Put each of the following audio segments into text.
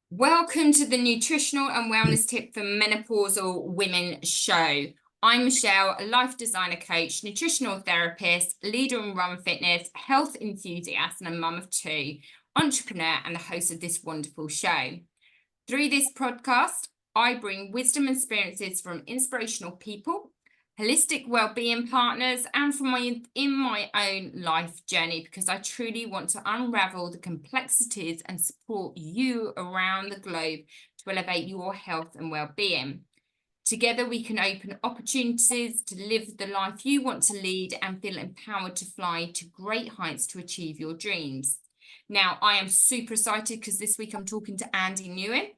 Welcome to the Nutritional and Wellness Tip for Menopausal Women show. I'm Michelle, a life designer coach, nutritional therapist, leader in run fitness, health enthusiast, and a mum of two, entrepreneur, and the host of this wonderful show. Through this podcast, I bring wisdom and experiences from inspirational people, holistic well-being partners, and from my own life journey, because I truly want to unravel the complexities and support you around the globe to elevate your health and well-being. Together, we can open opportunities to live the life you want to lead and feel empowered to fly to great heights to achieve your dreams. Now, I am super excited because this week I'm talking to Andy Nguyen,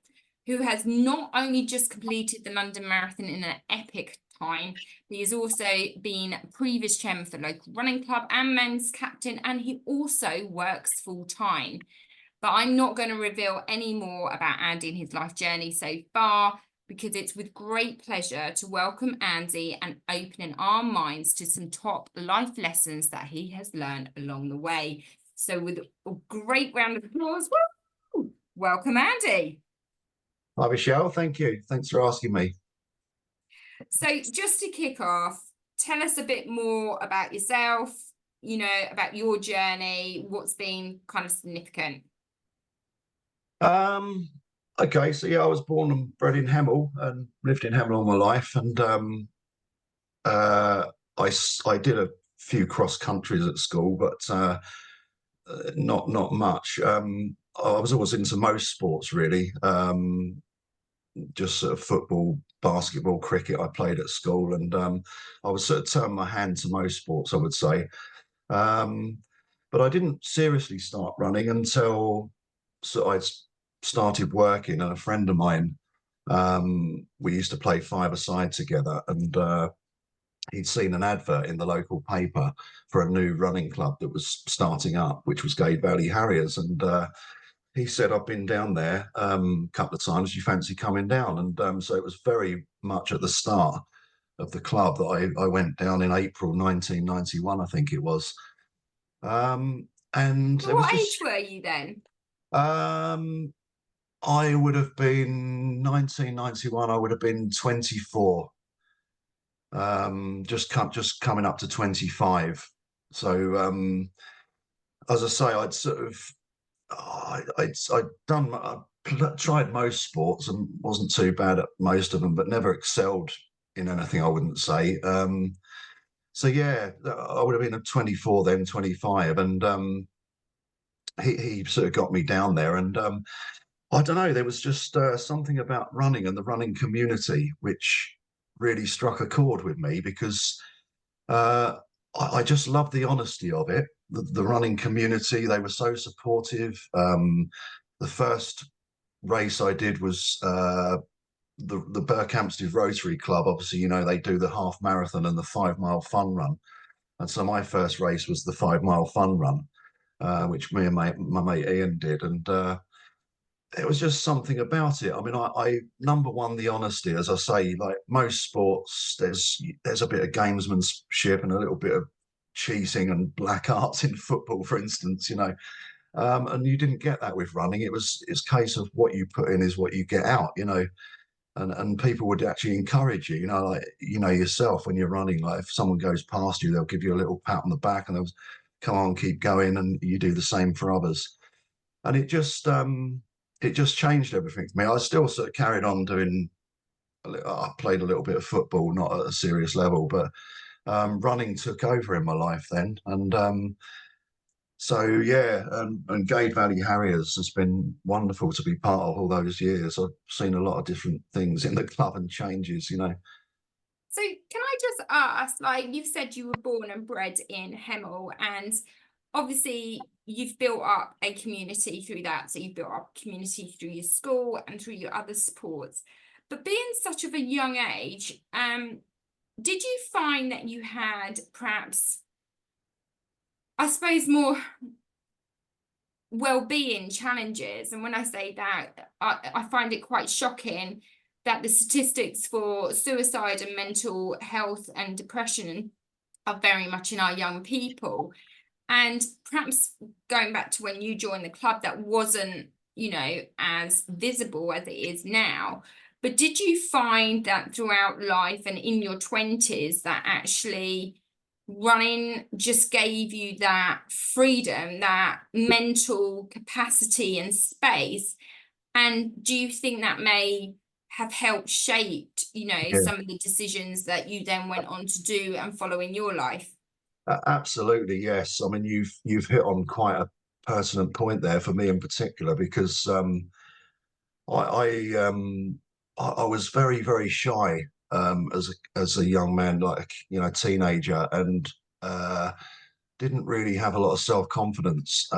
who has not only just completed the London Marathon in an epic time, he has also been previous chairman for the local running club and men's captain, and he also works full-time. But I'm not going to reveal any more about Andy and his life journey so far, because it's with great pleasure to welcome Andy and opening our minds to some top life lessons that he has learned along the way. So with a great round of applause, woo, welcome Andy. Hi, Michelle. Thank you. Thanks for asking me. So just to kick off, tell us a bit more about yourself, about your journey, what's been kind of significant. Okay, so yeah, I was born and bred in Hemel and lived in Hemel all my life, and I did a few cross countries at school, but not much. I was always into most sports really. Just sort of football, basketball, cricket I played at school, and I would sort of turn my hand to most sports, I would say. But I didn't seriously start running until I started working, and a friend of mine, we used to play five-a-side together, and he'd seen an advert in the local paper for a new running club that was starting up, which was Gade Valley Harriers, and he said, I've been down there a couple of times. You fancy coming down? And so it was very much at the start of the club that I went down in April 1991, I think it was. And So it was what age just, were you then? I would have been 1991, I would have been 24, just coming up to 25. So, as I say, I'd sort of I'd tried most sports and wasn't too bad at most of them, but never excelled in anything, I wouldn't say. So yeah, I would have been at 24 then, 25, and he sort of got me down there, and I don't know, there was just something about running and the running community which really struck a chord with me, because uh, I just loved the honesty of it. The running community, they were so supportive. The first race I did was the Berkhamsted Rotary Club. Obviously, they do the half marathon and the 5 mile fun run. And so my first race was the 5 mile fun run, which me and my mate Ian did. And it was just something about it. I mean, I number one, the honesty, as I say, like most sports, there's a bit of gamesmanship and a little bit of cheating and black arts in football, for instance, and you didn't get that with running. It's a case of what you put in is what you get out, and people would actually encourage you, like, yourself when you're running, like if someone goes past you, they'll give you a little pat on the back and they'll come on, keep going, and you do the same for others. And it just changed everything for me. I still sort of carried on doing. I played a little bit of football, not at a serious level, but running took over in my life then. And so yeah, and Gade Valley Harriers has been wonderful to be part of all those years. I've seen a lot of different things in the club and changes. So can I just ask, like you said, you were born and bred in Hemel, and obviously you've built up a community through that. So you've built up a community through your school and through your other sports. But being such of a young age, did you find that you had perhaps, I suppose, more well-being challenges? And when I say that, I find it quite shocking that the statistics for suicide and mental health and depression are very much in our young people. And perhaps going back to when you joined the club, that wasn't, you know, as visible as it is now. But did you find that throughout life and in your 20s that actually running just gave you that freedom, that mental capacity and space? And do you think that may have helped shaped, you know, Yeah, some of the decisions that you then went on to do and follow in your life? absolutely, yes. I mean, you've hit on quite a pertinent point there for me in particular, because I, I um I was very shy as a young man, like, you know, teenager, and uh didn't really have a lot of self-confidence.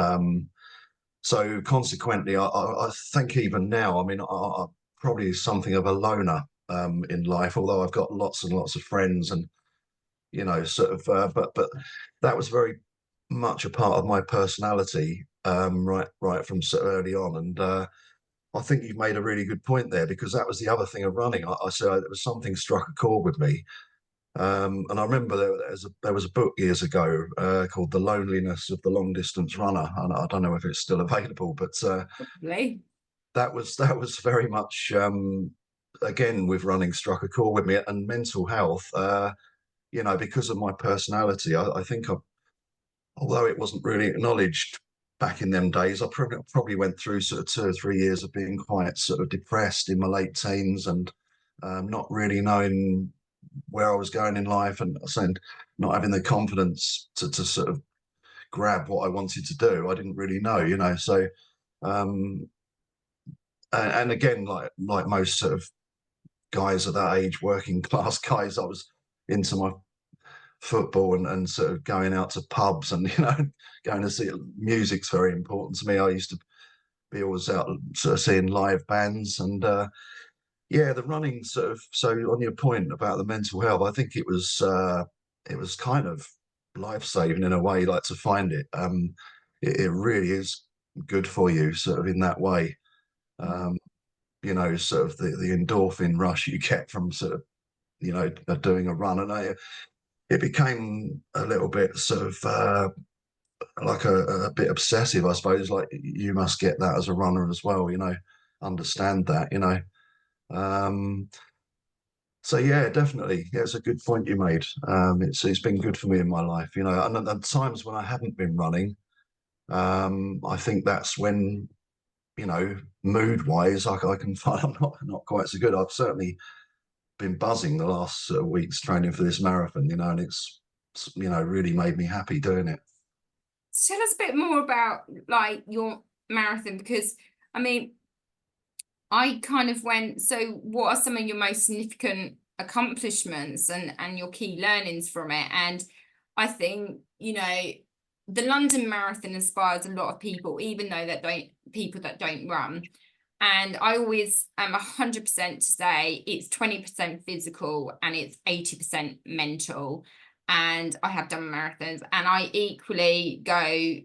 So consequently, I think even now, I mean, I probably something of a loner in life, although I've got lots and lots of friends, and, you know, sort of, but that was very much a part of my personality, right from so early on. And I think you've made a really good point there, because that was the other thing of running. I said it was something struck a chord with me. And I remember there was a book years ago called The Loneliness of the Long Distance Runner. And I don't know if it's still available, but Probably. that was very much, again, with running, struck a chord with me, and mental health. You know, because of my personality, I think although it wasn't really acknowledged back in them days, I probably went through sort of 2 or 3 years of being quite sort of depressed in my late teens, and not really knowing where I was going in life, and not having the confidence to sort of grab what I wanted to do. I didn't really know, you know. So, um, and again, like most sort of guys at that age, working class guys, I was into my football, and sort of going out to pubs, and, you know, going to see music's very important to me. I used to be always out sort of seeing live bands, and yeah, the running sort of. So on your point about the mental health, I think it was kind of life saving in a way, like, to find it. It really is good for you, sort of, in that way. Um, you know, sort of the endorphin rush you get from sort of, you know, doing a run, and it became a little bit sort of like a bit obsessive, I suppose. Like, you must get that as a runner as well, you know, understand that, you know. Um, so yeah, definitely, yeah, it's a good point you made. It's been good for me in my life, you know, and at times when I haven't been running, I think that's when, you know, mood wise, I can find I'm not quite so good. I've certainly been buzzing the last weeks training for this marathon, you know, and you know, really made me happy doing it. Tell us a bit more about like your marathon, because I mean, I kind of went, so what are some of your most significant accomplishments and your key learnings from it? And I think, you know, the London Marathon inspires a lot of people, even though that don't people that don't run. And I always am 100% to say it's 20% physical and it's 80% mental. And I have done marathons, and I equally go,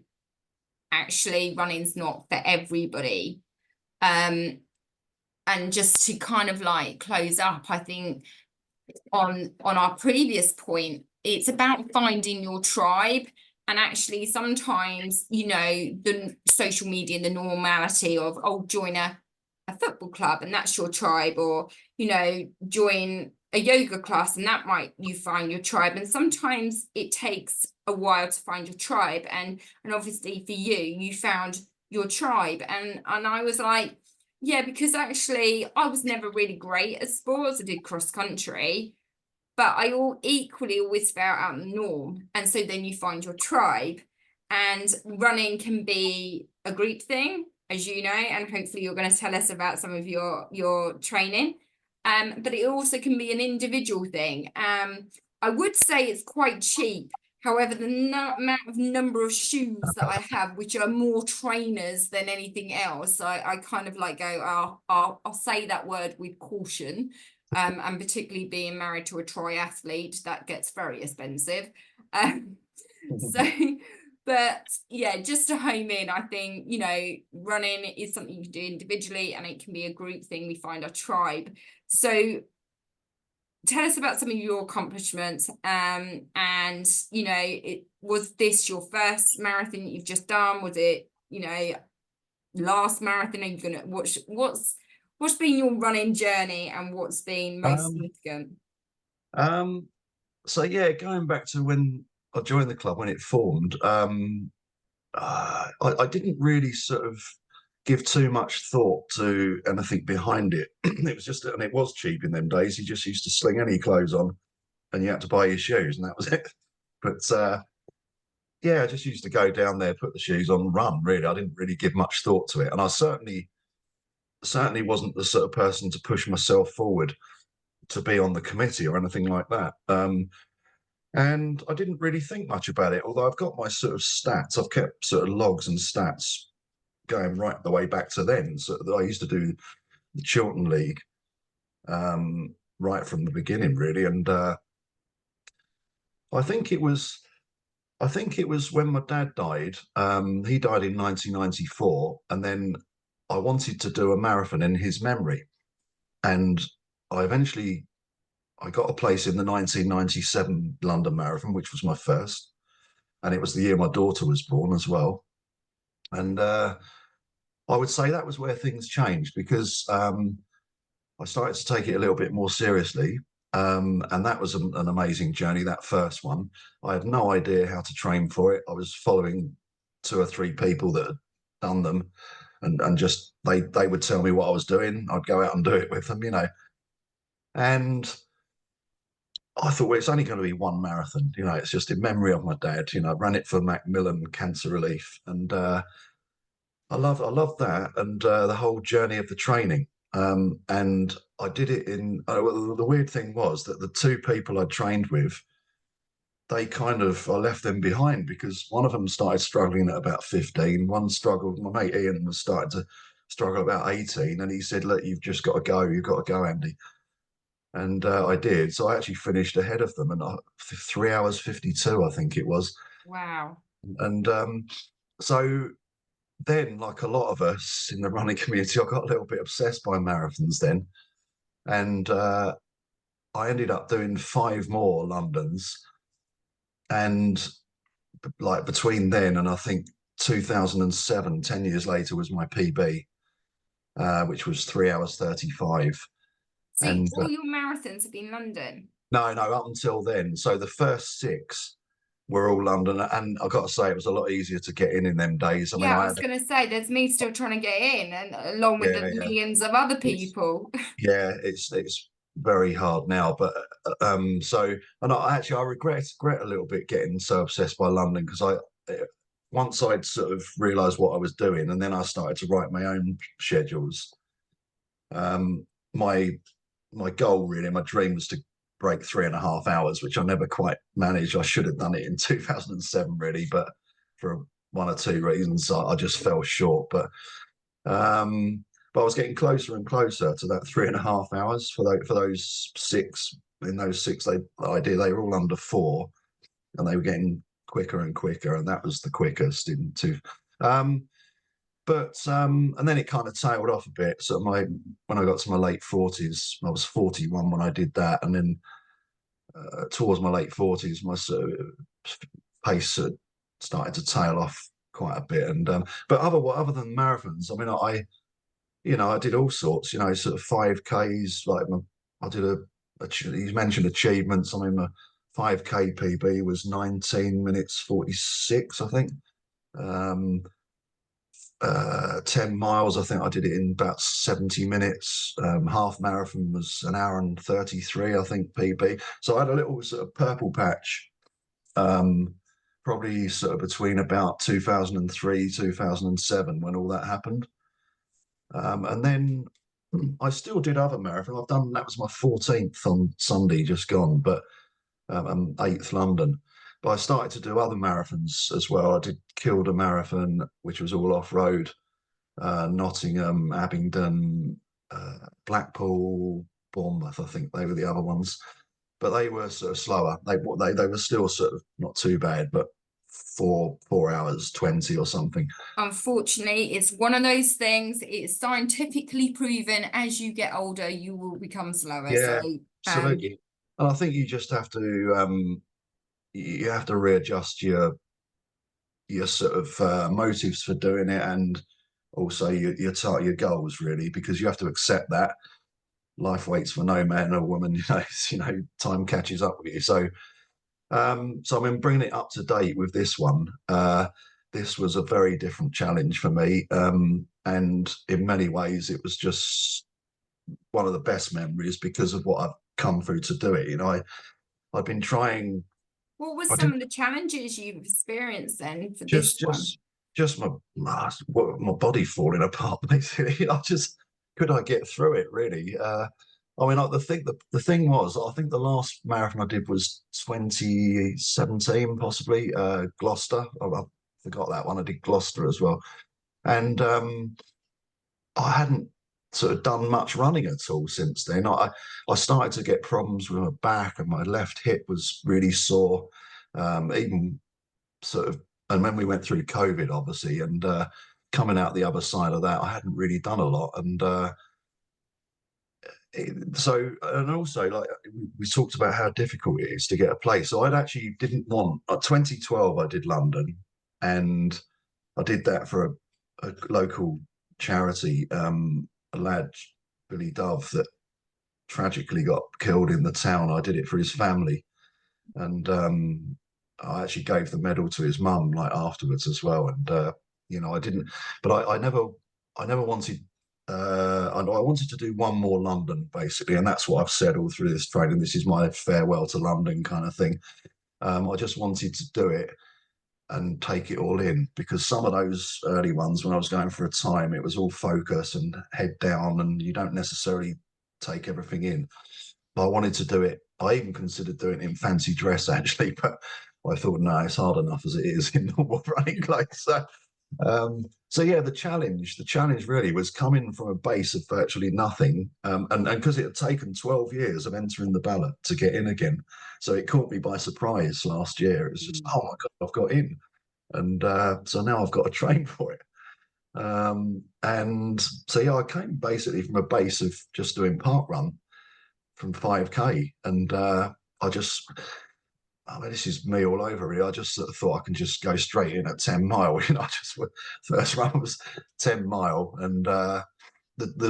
actually, running's not for everybody. And just to kind of like close up, I think on our previous point, it's about finding your tribe. And actually sometimes, you know, the social media, the normality of, oh, join a football club and that's your tribe, or, you know, join a yoga class and that might you find your tribe. And sometimes it takes a while to find your tribe, and obviously for you found your tribe. And I was like, yeah, because actually I was never really great at sports. I did cross country, but I equally always felt out the norm. And so then you find your tribe, and running can be a group thing, as you know, and hopefully you're going to tell us about some of your training. But it also can be an individual thing. I would say it's quite cheap. However, the amount of number of shoes that I have, which are more trainers than anything else, I kind of like go, oh, I'll say that word with caution. And particularly being married to a triathlete, that gets very expensive. Um, so, but yeah, just to home in, I think, you know, running is something you can do individually, and it can be a group thing. We find a tribe. So tell us about some of your accomplishments. And, you know, was this your first marathon that you've just done? Was it, you know, last marathon are you gonna what's been your running journey and what's been most Um, significant? um, so yeah, going back to when I joined the club when it formed, I didn't really sort of give too much thought to anything behind it. It was just, and it was cheap in them days. You just used to sling any clothes on, and you had to buy your shoes, and that was it. But yeah, I just used to go down there, put the shoes on, run. Really, I didn't really give much thought to it, and I certainly wasn't the sort of person to push myself forward to be on the committee or anything like that. And I didn't really think much about it, although I've got my sort of stats. I've kept sort of logs and stats going right the way back to then. So I used to do the Chiltern League right from the beginning, really. And I think it was when my dad died. He died in 1994, and then I wanted to do a marathon in his memory, and I eventually I got a place in the 1997 London Marathon, which was my first, and it was the year my daughter was born as well. And I would say that was where things changed because I started to take it a little bit more seriously. And that was an amazing journey, that first one. I had no idea how to train for it. I was following two or three people that had done them, and just they would tell me what I was doing. I'd go out and do it with them, you know. And I thought, well, it's only going to be one marathon, you know. It's just in memory of my dad. You know, I ran it for Macmillan Cancer Relief, and I love that, and the whole journey of the training. And I did it in. Well, the weird thing was that the two people I trained with, they kind of I left them behind because one of them started struggling at about 15. One struggled. My mate Ian was starting to struggle about 18, and he said, "Look, you've just got to go. You've got to go, Andy." And I did. So I actually finished ahead of them, and 3 hours 52, I think it was. Wow. And so then, like a lot of us in the running community, I got a little bit obsessed by marathons then, and I ended up doing five more Londons, and like between then and I think 2007, 10 years later, was my PB, which was 3 hours 35. So And all your marathons have been London? no, up until then. So the first six were all London, and I got to say it was a lot easier to get in them days. I mean, Yeah, I I was had going to say there's me still trying to get in, and along with the yeah, millions of other it's people. it's very hard now. But so and I regret a little bit getting so obsessed by London because once I'd sort of realised what I was doing, and then I started to write my own schedules. Um, my my goal really, my dream was to break 3.5 hours, which I never quite managed. I should have done it in 2007, really, but for one or two reasons, I just fell short. Um, but I was getting closer and closer to that 3.5 hours for those six. In those six, I did. They were all under 4, and they were getting quicker and quicker, and that was the quickest in two. Um, but and then it kind of tailed off a bit. So when I got to my late 40s, I was 41 when I did that, and then towards my late 40s, my sort of pace started to tail off quite a bit. And but other than marathons, I mean, I did all sorts. You know, sort of 5Ks. I did you mentioned achievements. I mean, my 5K PB was 19 minutes 46, I think. Um, 10 miles, I think I did it in about 70 minutes. Half marathon was an hour and 33, I think, PB. So I had a little sort of purple patch, um, probably sort of between about 2003, 2007 when all that happened. And then I still did other marathons. That was my 14th on Sunday, just gone, but 8th London. But I started to do other marathons as well. I did Kilda Marathon, which was all off road. Nottingham, Abingdon, Blackpool, Bournemouth. I think they were the other ones, but they were sort of slower. They were still sort of not too bad, but 4 hours 20 or something. Unfortunately, it's one of those things. It's scientifically proven as you get older, you will become slower. So, Yeah, absolutely. And I think you have to readjust your sort of motives for doing it, and also your goals, really, because you have to accept that life waits for no man or woman. Time catches up with you. So I mean, bringing it up to date with this one, this was a very different challenge for me, and in many ways it was just one of the best memories because of what I've come through to do it. I've been trying. What was I some did of the challenges you've experienced then for this just one? just just my body falling apart basically. Could I get through it really? I mean, the thing was, I think the last marathon I did was 2017, possibly Gloucester. I forgot that one. I did Gloucester as well, and I hadn't sort of done much running at all since then. I started to get problems with my back, and my left hip was really sore. Even sort of, and when we went through COVID, obviously, and coming out the other side of that, I hadn't really done a lot, and and also, like, we talked about how difficult it is to get a place. So I'd actually didn't want. 2012, I did London, and I did that for a local charity. A lad, Billy Dove, that tragically got killed in the town. I did it for his family, and I actually gave the medal to his mum like afterwards as well. And I didn't, but I never wanted. I wanted to do one more London basically, and that's what I've said all through this training. This is my farewell to London kind of thing. I just wanted to do it and take it all in, because some of those early ones, when I was going for a time, it was all focus and head down, and you don't necessarily take everything in. But I wanted to do it. I even considered doing it in fancy dress actually, but I thought, no, it's hard enough as it is in normal running clothes. So yeah, the challenge really was coming from a base of virtually nothing, and because it had taken 12 years of entering the ballot to get in again, so it caught me by surprise last year. It was just, oh my god, I've got in, and so now I've got to train for it. And so yeah, I came basically from a base of just doing park run from 5K, and I mean, this is me all over really. I just sort of thought I can just go straight in at 10 mile. First run was 10 mile. And the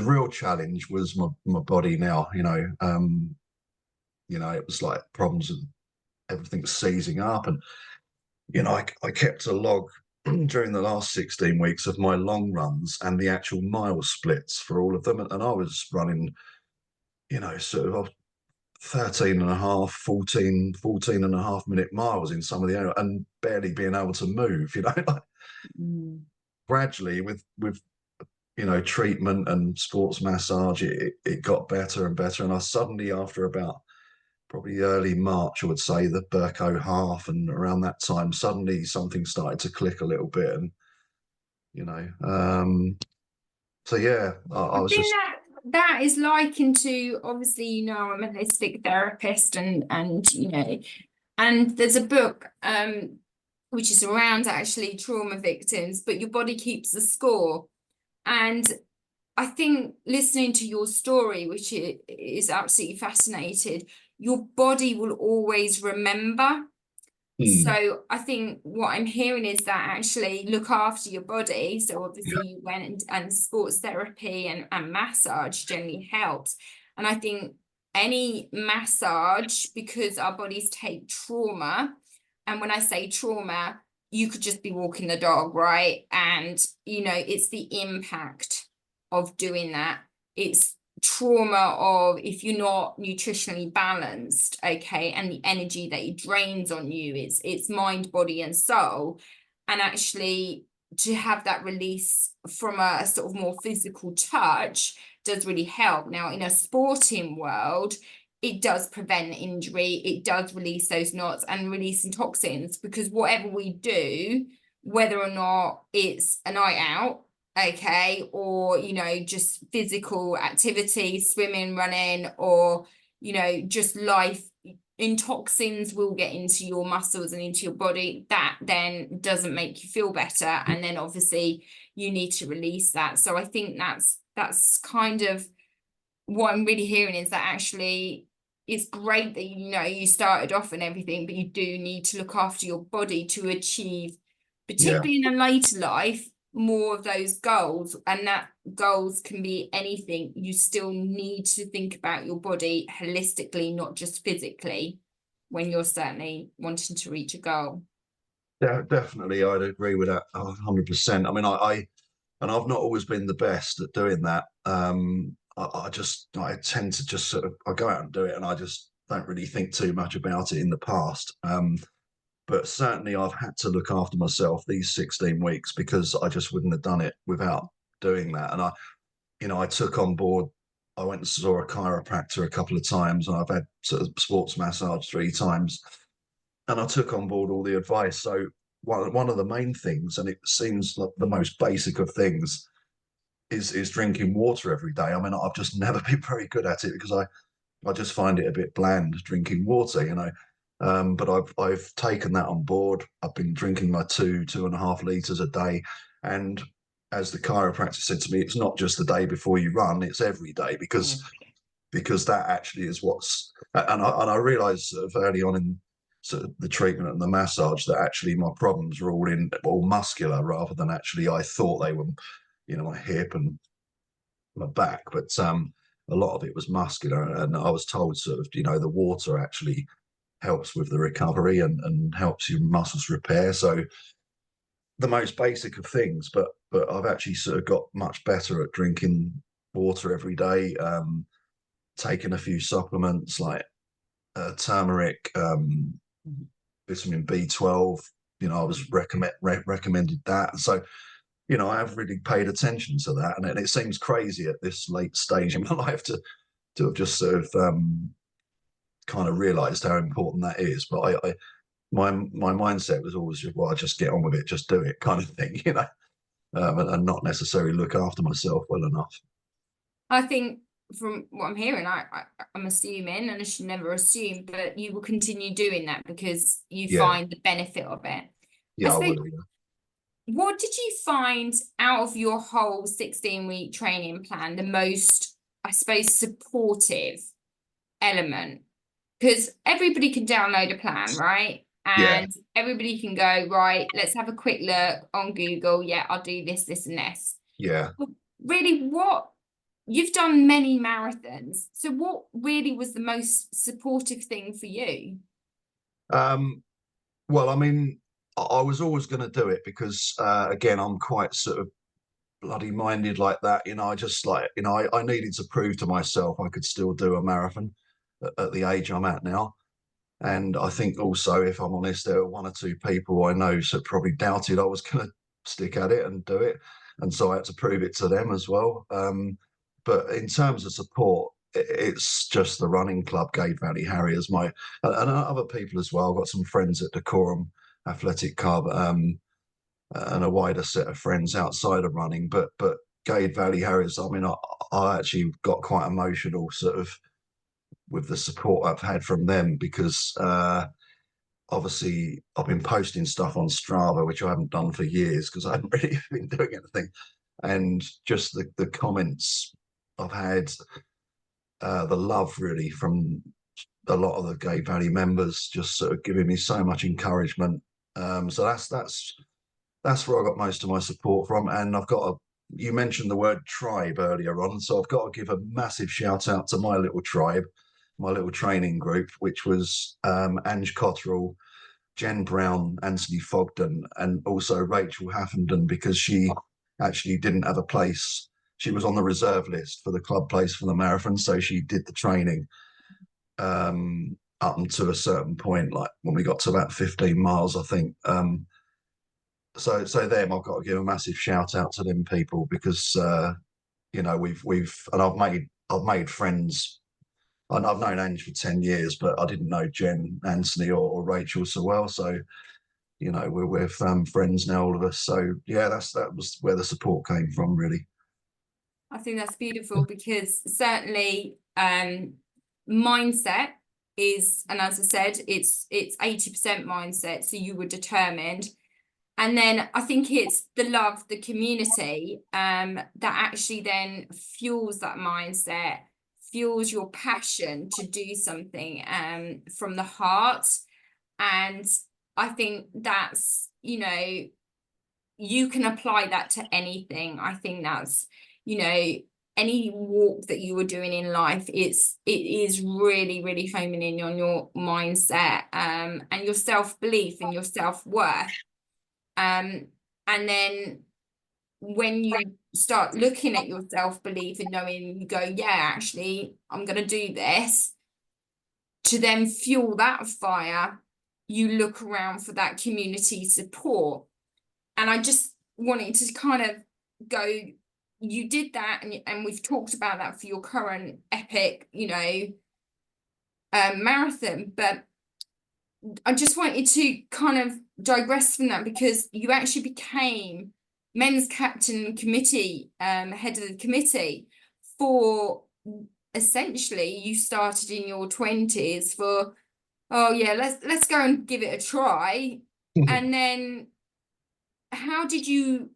real challenge was my body now, it was like problems and everything seizing up. And, I kept a log during the last 16 weeks of my long runs and the actual mile splits for all of them. And I was running, sort of 13 and a half, 14 and a half minute miles in some of the area and barely being able to move, like, gradually with treatment and sports massage, it got better and better. And I suddenly, after about probably early March, I would say, the Burko half, and around that time, suddenly something started to click a little bit. And, so yeah, I I was think just, that is likened to, obviously, I'm a holistic therapist, and there's a book which is around actually trauma victims, but your body keeps the score. And I think listening to your story, which is absolutely fascinating, your body will always remember. So I think what I'm hearing is that actually look after your body. So obviously yeah, you went and sports therapy and massage generally helps. And I think any massage, because our bodies take trauma, and when I say trauma, you could just be walking the dog, right? And it's the impact of doing that. It's trauma of if you're not nutritionally balanced, okay, and the energy that it drains on you, it's mind, body, and soul. And actually to have that release from a sort of more physical touch does really help. Now, in a sporting world, it does prevent injury, it does release those knots and releasing toxins, because whatever we do, whether or not it's a night out, okay, or just physical activity, swimming, running, or just life, toxins will get into your muscles and into your body. That then doesn't make you feel better, and then obviously you need to release that. So I think that's kind of what I'm really hearing, is that actually it's great that you started off and everything, but you do need to look after your body to achieve, yeah, particularly in a later life, more of those goals, and that goals can be anything, you still need to think about your body holistically, not just physically, when you're certainly wanting to reach a goal. Yeah, definitely, I'd agree with that 100%. I mean, and I've not always been the best at doing that. I tend to just sort of I go out and do it, and I just don't really think too much about it in the past. But certainly, I've had to look after myself these 16 weeks because I just wouldn't have done it without doing that. And I took on board. I went and saw a chiropractor a couple of times, and I've had sort of sports massage 3 times, and I took on board all the advice. So one of the main things, and it seems like the most basic of things, is drinking water every day. I mean, I've just never been very good at it because I just find it a bit bland drinking water. But I've taken that on board. I've been drinking my 2.5 liters a day, and as the chiropractor said to me, it's not just the day before you run; it's every day because that actually is what's. And I realised sort of early on in sort of the treatment and the massage that actually my problems were all muscular rather than actually I thought they were, my hip and my back, but a lot of it was muscular. And I was told sort of, the water actually helps with the recovery and helps your muscles repair. So the most basic of things, but I've actually sort of got much better at drinking water every day, taking a few supplements like turmeric, vitamin B12. I was recommended that. So I have really paid attention to that, and it seems crazy at this late stage in my life to have just sort of kind of realised how important that is. But my mindset was always, well, I just get on with it, just do it, kind of thing, and not necessarily look after myself well enough. I think from what I'm hearing, I'm assuming, and I should never assume, but you will continue doing that because you Yeah, find the benefit of it. I yeah, I suppose, will. Yeah. what did you find out of your whole 16-week training plan the most, I suppose, supportive element? Because everybody can download a plan, right? Yeah, And everybody can go, right, let's have a quick look on Google. Yeah, I'll do this, this, and this. yeah. But really, you've done many marathons. So what really was the most supportive thing for you? Um, well, I mean, I was always going to do it because, again, I'm quite sort of bloody minded like that. I just like, I needed to prove to myself I could still do a marathon at the age I'm at now. And I think also, if I'm honest, there were 1 or 2 people I know that probably doubted I was going to stick at it and do it. And so I had to prove it to them as well. But in terms of support, it's just the running club, Gade Valley Harriers, and other people as well. I've got some friends at Decorum Athletic Club, and a wider set of friends outside of running. But Gade Valley Harriers, I mean, I actually got quite emotional sort of with the support I've had from them because obviously I've been posting stuff on Strava, which I haven't done for years because I haven't really been doing anything. And just the comments I've had, the love really from a lot of the Gade Valley members, just sort of giving me so much encouragement. So that's where I got most of my support from. And you mentioned the word tribe earlier on, so I've got to give a massive shout out to my little tribe, my little training group, which was Ange Cotterill, Jen Brown, Anthony Fogden, and also Rachel Haffenden, because she actually didn't have a place. She was on the reserve list for the club place for the marathon, so she did the training up until a certain point, like when we got to about 15 miles, I think. So them, I've got to give a massive shout out to them people because we've and I've made friends. And I've known Ange for 10 years, but I didn't know Jen, Anthony, or Rachel so well. So we're friends now, all of us. So yeah, that was where the support came from, really. I think that's beautiful because certainly mindset is, and as I said, it's 80% mindset. So you were determined. And then I think it's the love, the community, that actually then fuels that mindset, fuels your passion to do something from the heart. And I think that's, you can apply that to anything. I think that's, you know, any walk that you are doing in life, it is really, really homing in on your mindset, and your self-belief and your self-worth. And then when you start looking at your self-belief and knowing, you go, yeah, actually, I'm going to do this, to then fuel that fire, you look around for that community support. And I just wanted to kind of go, you did that, and we've talked about that for your current epic, you know, marathon, but I just wanted to kind of digress from that, because you actually became men's captain committee, head of the committee, for essentially, you started in your 20s for, oh yeah, let's go and give it a try. And then how did you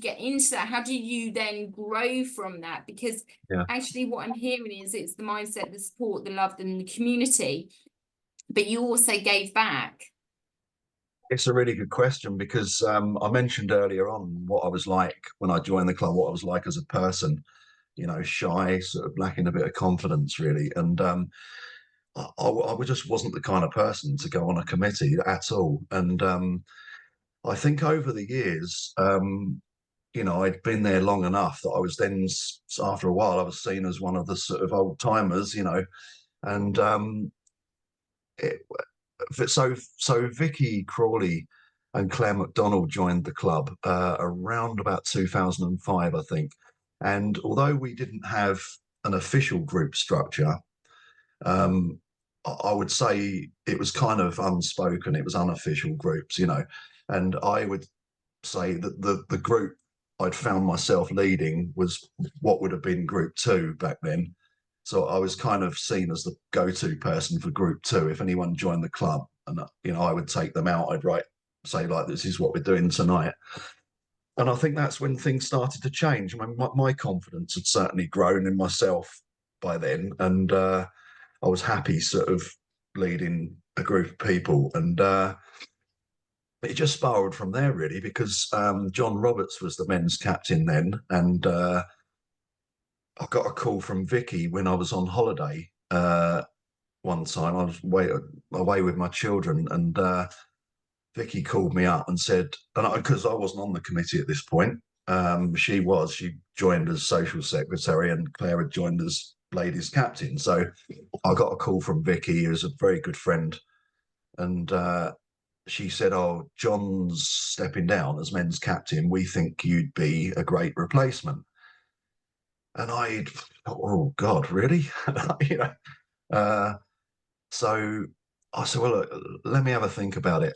get into that? How did you then grow from that? Because Yeah. actually what I'm hearing is it's the mindset, the support, the love, and the community, but you also gave back. It's a really good question because I mentioned earlier on what I was like when I joined the club, what I was like as a person, you know, shy, sort of lacking a bit of confidence, really. And I just wasn't the kind of person to go on a committee at all. And I think over the years, you know, I'd been there long enough that I was then, after a while, I was seen as one of the sort of old timers, you know, and it, so Vicky Crawley and Claire McDonald joined the club around about 2005, I think. And although we didn't have an official group structure, um, I would say it was kind of unspoken. It was unofficial groups, you know. And I would say that the group I'd found myself leading was what would have been group two back then. So I was kind of seen as the go-to person for group two. If anyone joined the club, and you know, I would take them out. I'd say like, "This is what we're doing tonight." And I think that's when things started to change. I mean, my confidence had certainly grown in myself by then, and I was happy sort of leading a group of people. And it just spiraled from there, really, because John Roberts was the men's captain then, and I got a call from Vicky when I was on holiday one time. I was away with my children, and Vicky called me up and said, and because I wasn't on the committee at this point, she joined as social secretary, and Claire had joined as ladies captain. So I got a call from Vicky, who's a very good friend, and she said, "Oh, John's stepping down as men's captain. We think you'd be a great replacement." And I, oh God, really? You know, uh, so I said, "Well, look, let me have a think about it."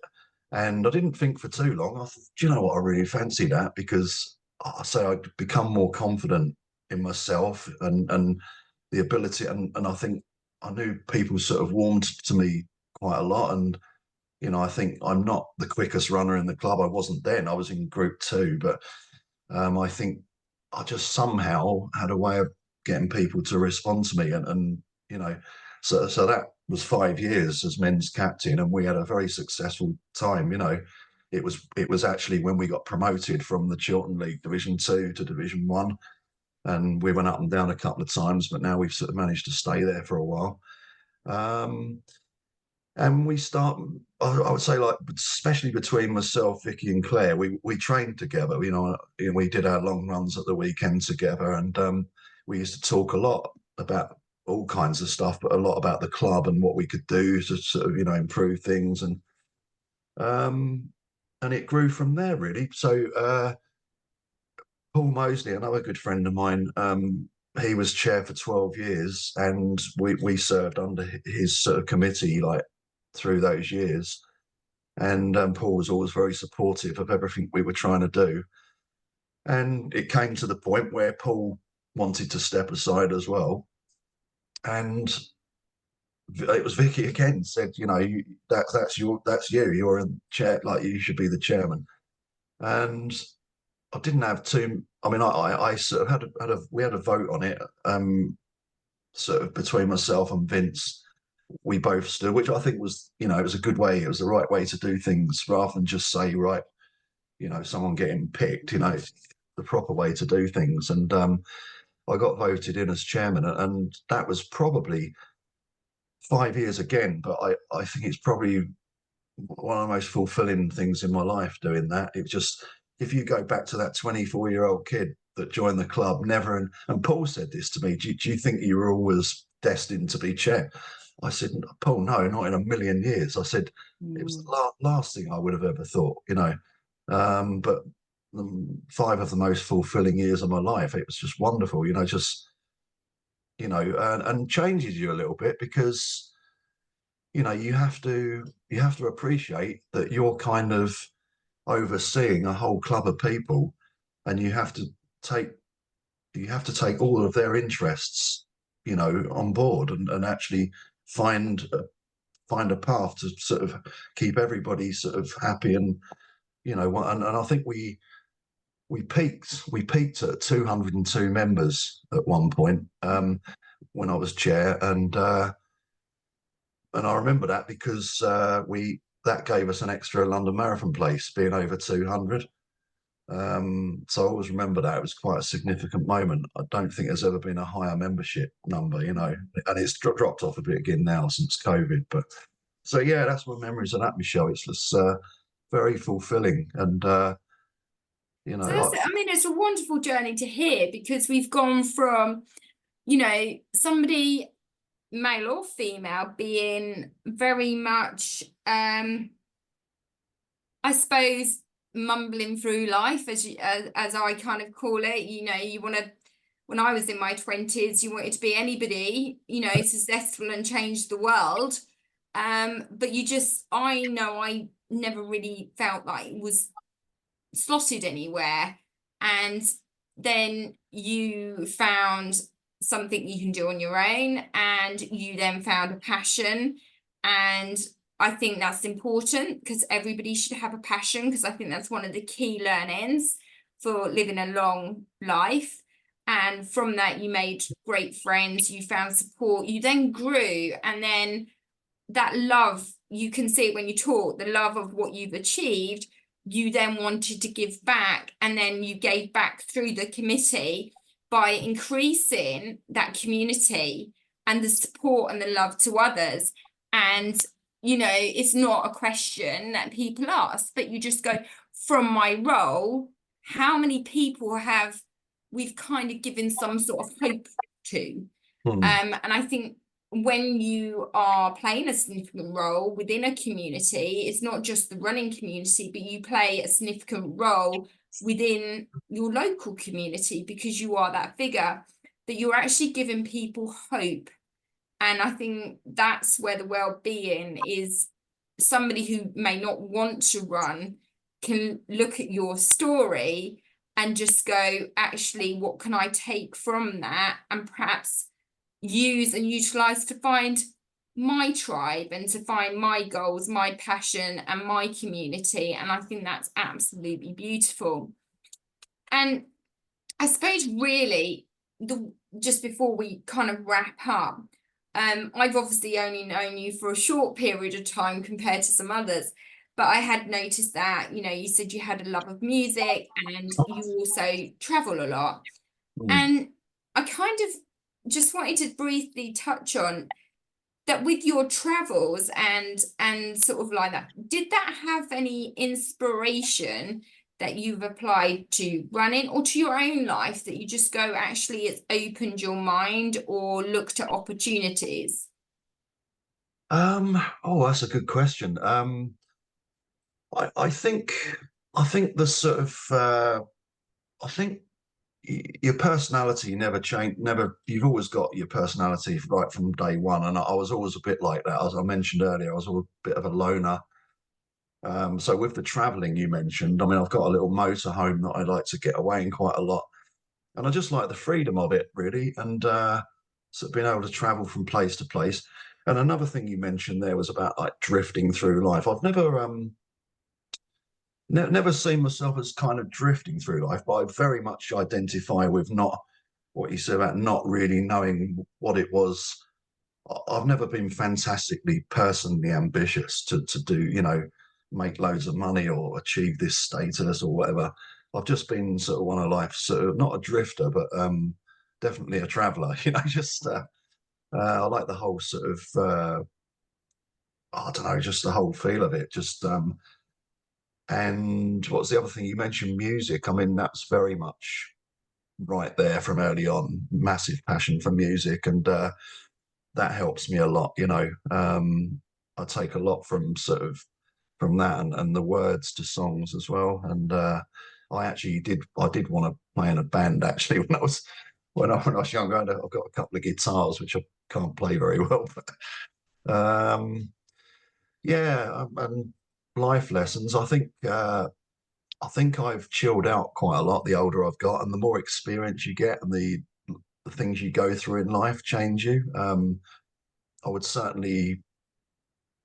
And I didn't think for too long. I thought, do you know what? I really fancy that, because I say I'd become more confident in myself and the ability, and I think I knew people sort of warmed to me quite a lot. And you know, I think I'm not the quickest runner in the club. I wasn't then. I was in group two, but I think I just somehow had a way of getting people to respond to me, and you know, so that was 5 years as men's captain, and we had a very successful time. You know, it was actually when we got promoted from the Chiltern League Division Two to Division One, and we went up and down a couple of times, but now we've sort of managed to stay there for a while. Um, and we start, I would say, like, especially between myself, Vicky, and Claire, we trained together. You know, we did our long runs at the weekend together, and we used to talk a lot about all kinds of stuff, but a lot about the club and what we could do to sort of, you know, improve things. Um, and it grew from there, really. So Paul Mosley, another good friend of mine, he was chair for 12 years, and we served under his sort of committee, like, through those years. And Paul was always very supportive of everything we were trying to do. And it came to the point where Paul wanted to step aside as well. And it was Vicky again said, you know, that's you. You're in chair, like, you should be the chairman. And I didn't have too. I mean, I sort of we had a vote on it, sort of between myself and Vince. We both stood, which I think was, you know, it was a good way. It was the right way to do things, rather than just say, right, someone getting picked. It's the proper way to do things. And I got voted in as chairman, and that was probably 5 years again. But I think it's probably one of the most fulfilling things in my life doing that. It just, if you go back to that 24-year-old kid that joined the club, never, and Paul said this to me, do you think you were always destined to be chair? I said, Paul, no, not in a million years. I said, it was the last thing I would have ever thought. But 5 of the most fulfilling years of my life, it was just wonderful, just, and changes you a little bit because you have to appreciate that you're kind of overseeing a whole club of people, and take take all of their interests on board, and actually find a path to sort of keep everybody sort of happy. And and I think we peaked at 202 members at one point, when I was chair. And I remember that because that gave us an extra London Marathon place, being over 200. So I always remember that. It was quite a significant moment. I don't think there's ever been a higher membership number, and it's dropped off a bit again now since COVID. But so yeah, that's my memories of that, Michelle. It's just very fulfilling, and So I mean, it's a wonderful journey to hear, because we've gone from, somebody, male or female, being very much, I suppose, mumbling through life, as I kind of call it. When I was in my 20s, you wanted to be anybody, successful and change the world. But I never really felt like it was slotted anywhere. And then you found something you can do on your own, and you then found a passion. And I think that's important, because everybody should have a passion, because I think that's one of the key learnings for living a long life. And from that, you made great friends, you found support, you then grew, and then that love, you can see it when you talk, the love of what you've achieved, you then wanted to give back, and then you gave back through the committee by increasing that community and the support and the love to others. And it's not a question that people ask, but you just go, from my role, how many people have we've kind of given some sort of hope to? And I think when you are playing a significant role within a community, it's not just the running community, but you play a significant role within your local community, because you are that figure, that you're actually giving people hope. And I think that's where the well-being is. Somebody who may not want to run can look at your story and just go, actually, what can I take from that, and perhaps use and utilize to find my tribe, and to find my goals, my passion, and my community. And I think that's absolutely beautiful. And I suppose really, just before we kind of wrap up, I've obviously only known you for a short period of time compared to some others, but I had noticed that, you said you had a love of music, and you also travel a lot. And I kind of just wanted to briefly touch on that with your travels and sort of like that. Did that have any inspiration that you've applied to running, or to your own life, that you just go, actually, it's opened your mind, or looked at opportunities? Oh, that's a good question. I think the sort of I think your personality never change. Never, you've always got your personality right from day one. And I was always a bit like that. As I mentioned earlier, I was a bit of a loner. So with the traveling you mentioned, I mean, I've got a little motorhome that I like to get away in quite a lot, and I just like the freedom of it, really, and sort of being able to travel from place to place. And another thing you mentioned there was about like drifting through life. I've never seen myself as kind of drifting through life, but I very much identify with not what you said about not really knowing what it was. I've never been fantastically personally ambitious to do, make loads of money or achieve this status or whatever. I've just been sort of one of life's sort of, not a drifter, but definitely a traveller. Just I like the whole sort of I don't know, just the whole feel of it. Just and what's the other thing you mentioned? Music. I mean, that's very much right there from early on. Massive passion for music, and that helps me a lot. I take a lot from sort of from that and the words to songs as well. And I did want to play in a band actually when I was younger. I've got a couple of guitars which I can't play very well, but yeah, and life lessons. I think I've chilled out quite a lot the older I've got, and the more experience you get, and the things you go through in life change you. I would certainly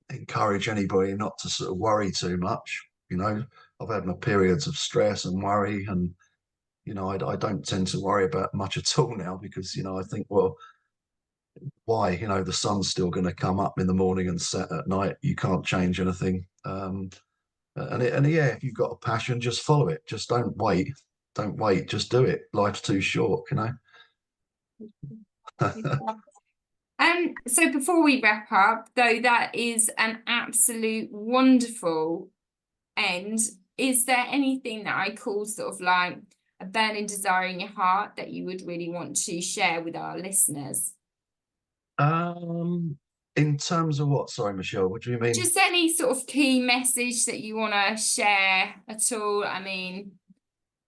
encourage anybody not to sort of worry too much. I've had my periods of stress and worry, and I don't tend to worry about much at all now because I think, well, why? The sun's still going to come up in the morning and set at night. You can't change anything. And yeah, if you've got a passion, just follow it. Just don't wait. Don't wait. Just do it. Life's too short. So before we wrap up, though, that is an absolute wonderful end. Is there anything that I call sort of like a burning desire in your heart that you would really want to share with our listeners? In terms of what? Sorry, Michelle. What do you mean? Just any sort of key message that you want to share at all. I mean,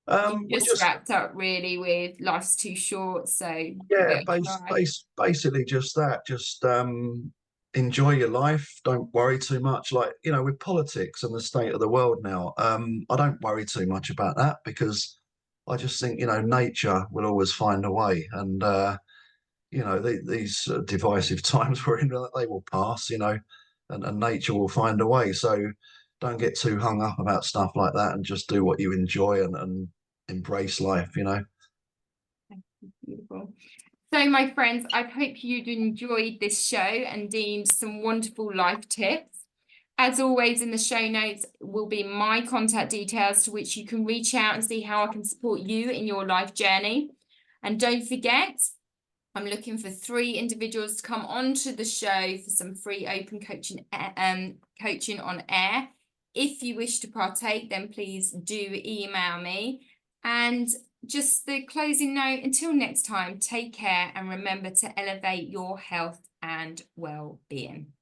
you just wrapped up really with life's too short, so yeah, basically just that. Just enjoy your life. Don't worry too much. Like with politics and the state of the world now, I don't worry too much about that because I just think nature will always find a way, and these divisive times we're in, they will pass. And nature will find a way. So don't get too hung up about stuff like that, and just do what you enjoy and embrace life. Beautiful. So, my friends, I hope you'd enjoyed this show and gained some wonderful life tips. As always, in the show notes will be my contact details to which you can reach out and see how I can support you in your life journey. And don't forget, I'm looking for 3 individuals to come onto the show for some free open coaching on air. If you wish to partake, then please do email me. And just the closing note, until next time, take care and remember to elevate your health and well-being.